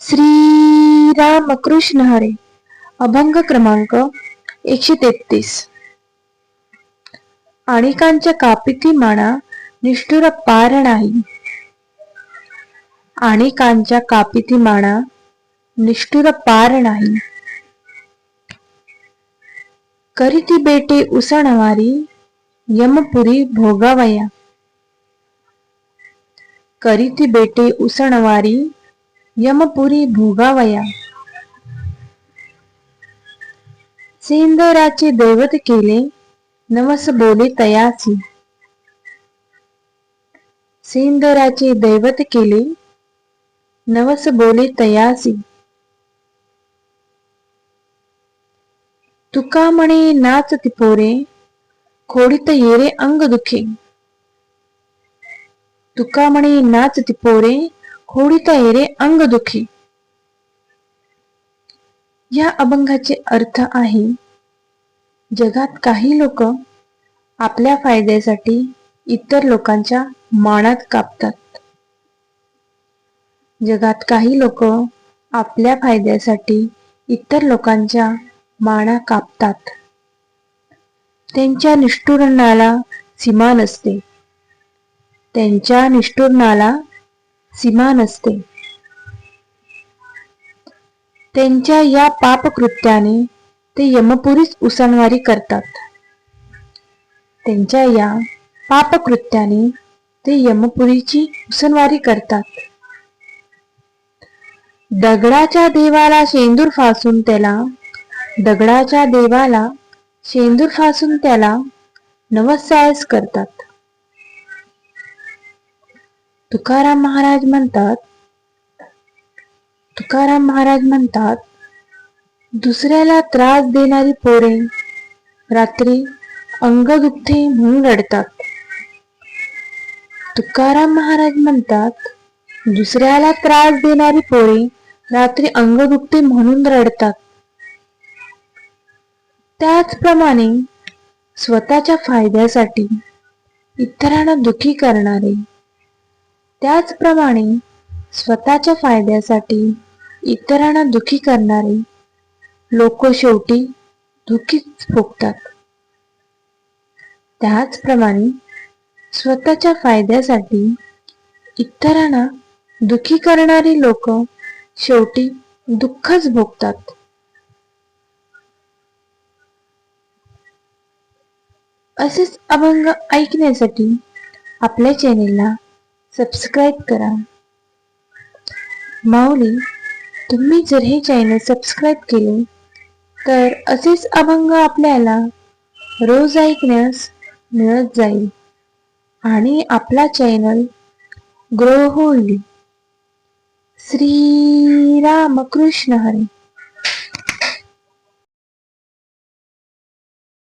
श्री रामकृष्ण हरे. अभंग क्रमांक 133. आणिकांच्या कापिती माना निष्ठुर पार नाही. आणिकांच्या कापिती माना निष्ठुर पार नाही. करीती बेटे उसणवारी यमपुरी भोगावया. करीती बेटे उसणवारी यमपुरी भोगावया. सेंदराचे दैवत केले नवस बोले तयासी. सेंदराचे दैवत केले नवस बोले तयासी. तुका म्हणे नाचती पोरे खोडीत येरे अंग दुखे. तुका म्हणे नाचती पोरे खोडीत येरे अंग दुखे. या अभंगाचे अर्थ आहे, जगात काही लोक आपल्या फायद्यासाठी इतर लोकांच्या मानात कापतात. जगात काही लोक आपल्या फायद्यासाठी इतर लोकांच्या माना कापतात. त्यांच्या निष्ठुरणाला सीमा नसते. त्यांच्या निष्ठुरणाला सीमा नसते. त्यांच्या या पापकृत्याने ते यमपुरीच उसणवारी करतात. त्यांच्या या पापकृत्याने ते यमपुरीची उसणवारी करतात. दगडाच्या देवाला शेंदूर फासून त्याला दगडाच्या देवाला शेंदूर फासून त्याला नवसायस करतात. तुकाराम महाराज म्हणतात, दुसऱ्याला त्रास देणारी पोरे रात्री अंग दुखते म्हणून रडतात. तुकाराम महाराज म्हणतात, दुसऱ्याला त्रास देणारी पोरे रात्री अंग दुखते म्हणून रडतात. त्याचप्रमाणे स्वतःच्या फायद्यासाठी इतरांना दुखी करणारे लोक शेवटी दुःखीच भोगतात. त्याचप्रमाणे स्वतःच्या फायद्यासाठी इतरांना दुःखी करणारी लोक शेवटी दुःखच भोगतात. असेच अभंग ऐकण्यासाठी आपल्या चॅनेलला सबस्क्राईब करा. माऊली, तुम्ही जर हे चॅनल सबस्क्राईब केले तर असेच अभंग आपल्याला रोज ऐकण्यास मिळत जाईल आणि आपला चॅनल ग्रो होईल. श्री रामकृष्ण हरी.